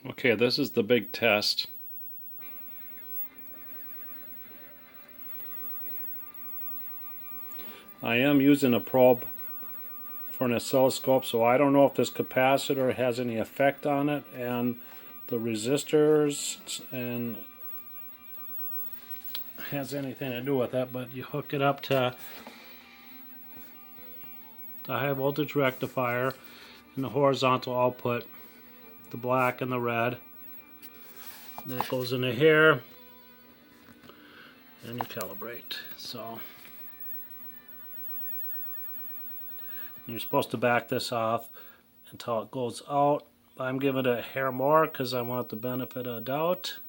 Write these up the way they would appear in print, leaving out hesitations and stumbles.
Okay, this is the big test. I am using a probe for an oscilloscope, so I don't know if this capacitor has any effect on it, and the resistors and has anything to do with it, but you hook it up to the high voltage rectifier and the horizontal output, the black and the red. That goes into here and you calibrate. So you're supposed to back this off until it goes out. I'm giving it a hair more because I want the benefit of doubt,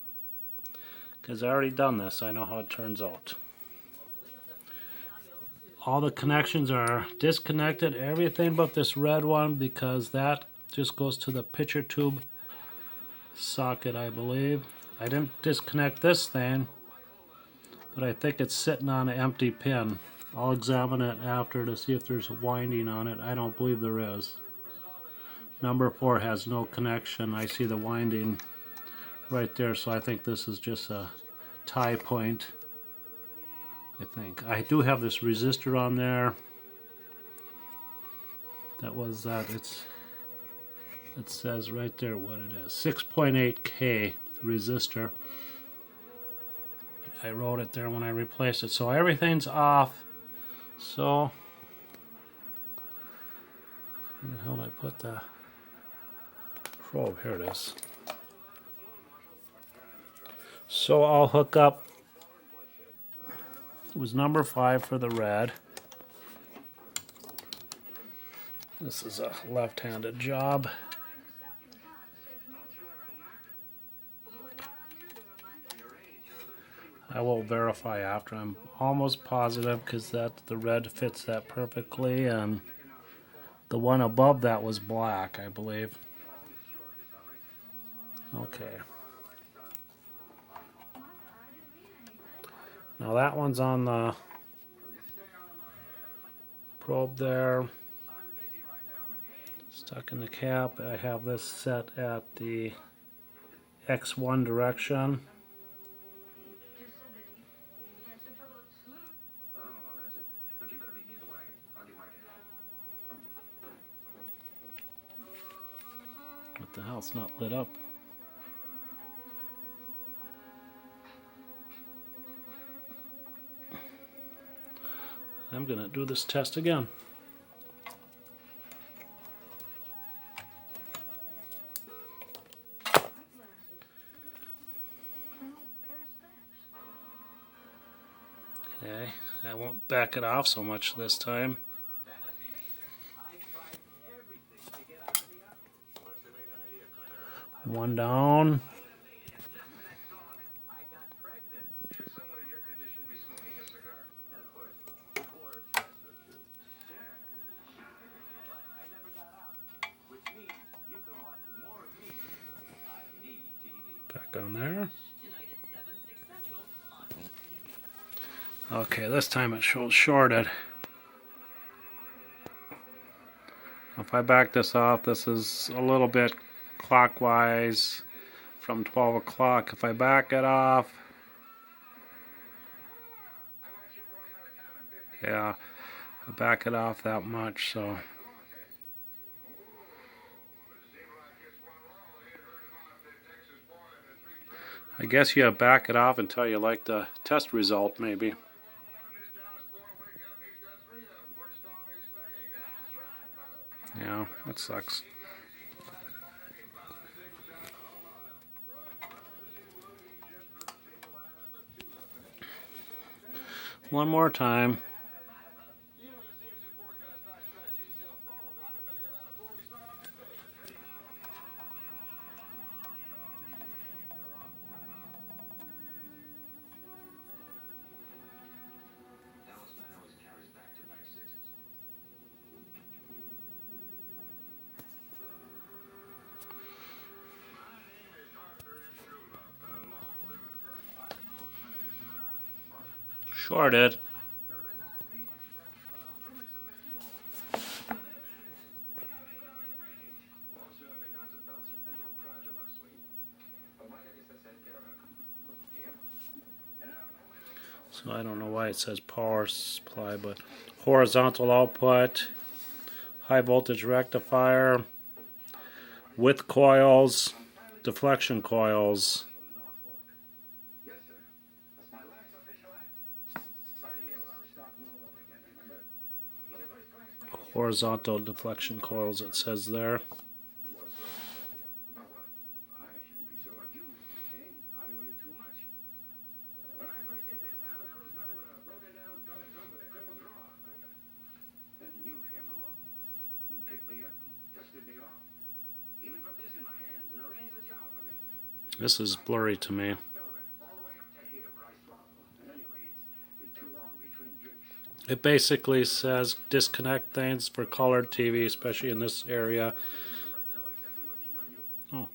because I already done this. I know how it turns out. All the connections are disconnected, everything but this red one, because that just goes to the picture tube socket, I believe. I didn't disconnect this thing, but I think it's sitting on an empty pin. I'll examine it after to see if there's a winding on it. I don't believe there is. Number 4 has no connection. I see the winding right there, so I think this is just a tie point. I do have this resistor on there. That was that. It says right there what it is. 6.8K resistor. I wrote it there when I replaced it. So everything's off. So where the hell did I put the probe? Here it is. So I'll hook up. It was number 5 for the red. This is a left-handed job. I will verify after. I'm almost positive because the red fits that perfectly, and the one above that was black, I believe. Okay. Now that one's on the probe there. Stuck in the cap. I have this set at the X1 direction. What the hell? It's not lit up. I'm gonna do this test again. Okay, I won't back it off so much this time. One down. Back on there. Okay, this time it shows shorted. If I back this off, this is a little bit clockwise from 12 o'clock. If I back it off, yeah, I back it off that much, so. I guess you back it off until you like the test result, maybe. Yeah, that sucks. One more time. Shorted. So I don't know why it says power supply, but horizontal output, high voltage rectifier, with coils, deflection coils, horizontal deflection coils it says there. This is blurry to me. It basically says disconnect things for colored TV, especially in this area. Oh.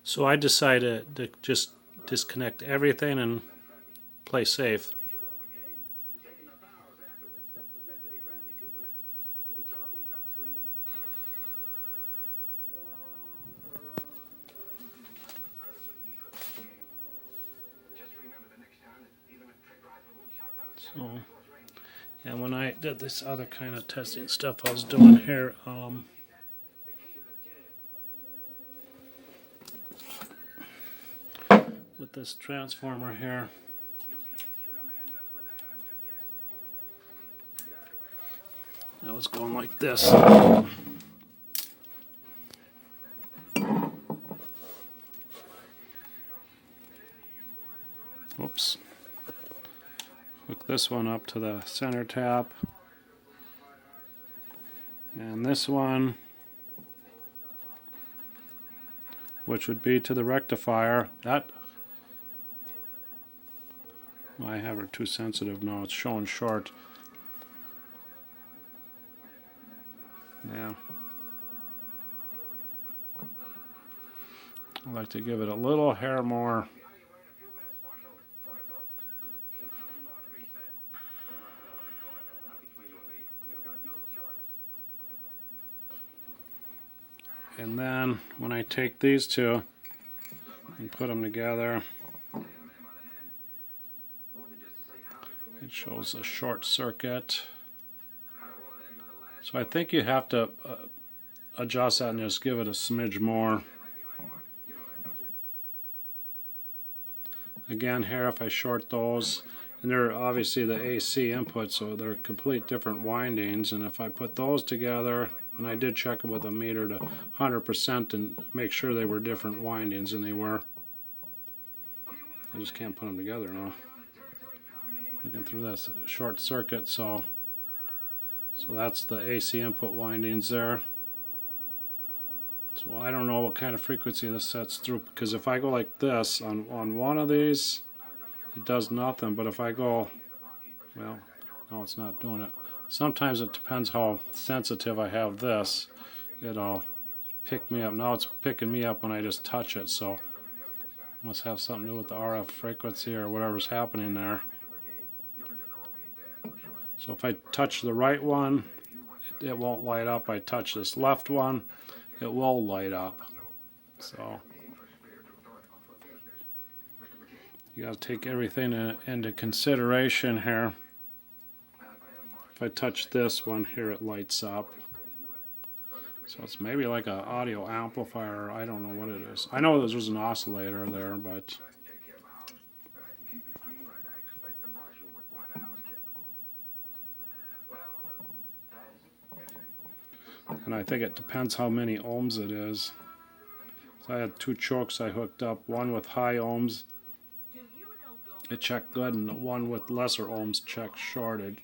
So I decided to just disconnect everything and play safe. So, and when I did this other kind of testing stuff I was doing here, with this transformer here, I was going like this. Whoops. Hook this one up to the center tap. And this one, which would be to the rectifier, that I have her too sensitive now, it's showing short. Yeah. I like to give it a little hair more. And then when I take these two and put them together, it shows a short circuit. So I think you have to adjust that and just give it a smidge more. Again, here if I short those, and they're obviously the AC input, so they're complete different windings, and if I put those together, and I did check it with a meter to 100% and make sure they were different windings, and they were. I just can't put them together now. Looking through this short circuit, so that's the AC input windings there. So I don't know what kind of frequency this sets through, because if I go like this on one of these, it does nothing, but if I go, well, no, it's not doing it. Sometimes it depends how sensitive I have this. It'll pick me up. Now it's picking me up when I just touch it, so it must have something to do with the RF frequency or whatever's happening there. So if I touch the right one, it won't light up. I touch this left one, it will light up. So you got to take everything into consideration here. If I touch this one here, it lights up. So it's maybe like an audio amplifier. I don't know what it is. I know there's an oscillator there, but and I think it depends how many ohms it is. So I had two chokes I hooked up, one with high ohms, it checked good, and the one with lesser ohms checked shorted.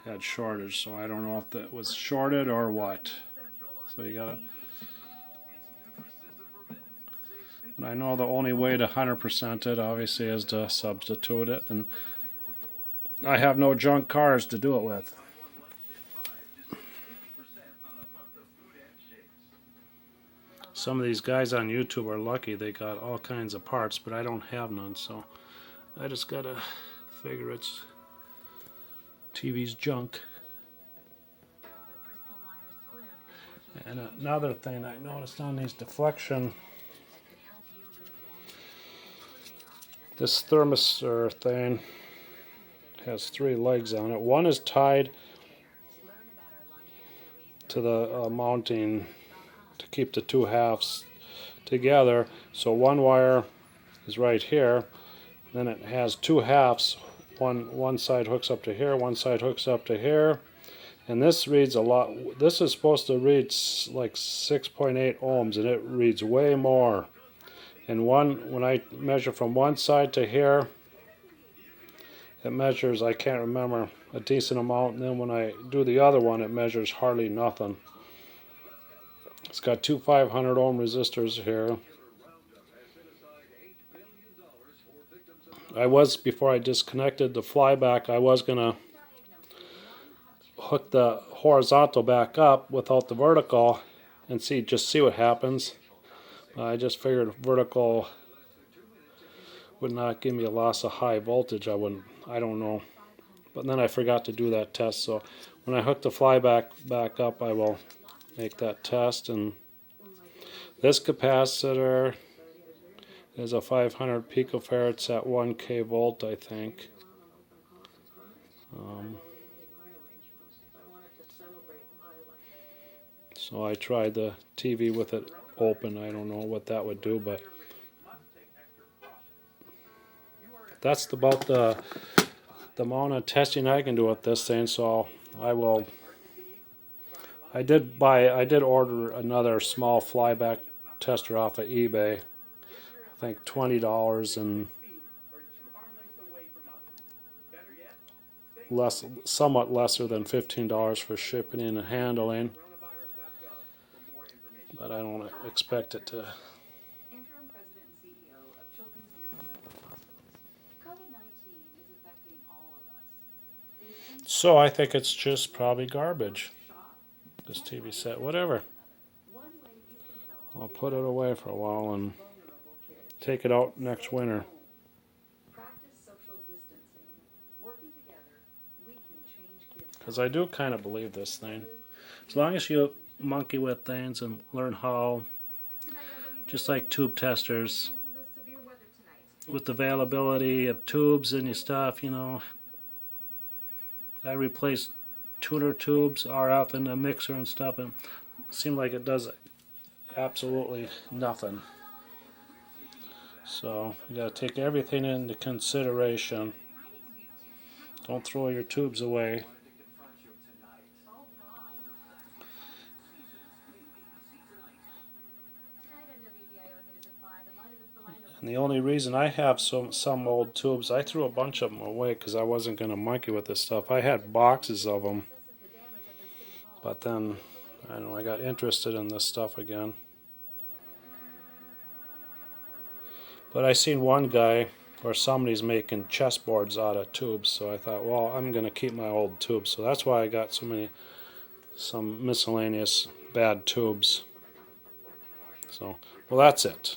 Had shortage, so I don't know if that was shorted or what. So you gotta. But I know the only way to 100% it obviously is to substitute it, and I have no junk cars to do it with. Some of these guys on YouTube are lucky, they got all kinds of parts, but I don't have none, so I just gotta figure it's TV's junk. And another thing I noticed on these deflection, this thermistor thing has 3 legs on it. One is tied to the mounting to keep the 2 halves together. So one wire is right here. Then it has 2 halves. One side hooks up to here, one side hooks up to here. And this reads a lot. This is supposed to read like 6.8 ohms, and it reads way more. And when I measure from one side to here, it measures, I can't remember, a decent amount. And then when I do the other one, it measures hardly nothing. It's got 2 500 ohm resistors here. Before I disconnected the flyback, I was going to hook the horizontal back up without the vertical and just see what happens. I just figured vertical would not give me a loss of high voltage. I don't know. But then I forgot to do that test, so when I hook the flyback back up, I will make that test. And this capacitor is a 500 picofarads at 1k volt, I think. So I tried the TV with it open. I don't know what that would do, but that's about the amount of testing I can do with this thing. So I did order another small flyback tester off of eBay. I think $20 and somewhat lesser than $15 for shipping and handling. But I don't expect it to. So I think it's just probably garbage. This TV set, whatever. I'll put it away for a while and take it out next winter. Because I do kind of believe this thing. As long as you monkey with things and learn how, just like tube testers, with availability of tubes and your stuff, you know. I replaced tuner tubes, RF in the mixer and stuff, and it seemed like it does absolutely nothing. So you got to take everything into consideration. Don't throw your tubes away. And the only reason I have some old tubes, I threw a bunch of them away because I wasn't going to monkey with this stuff. I had boxes of them, but then I don't know, I got interested in this stuff again. But I seen one guy where somebody's making chessboards out of tubes, so I thought, well, I'm going to keep my old tubes. So that's why I got some miscellaneous bad tubes. So, well, that's it.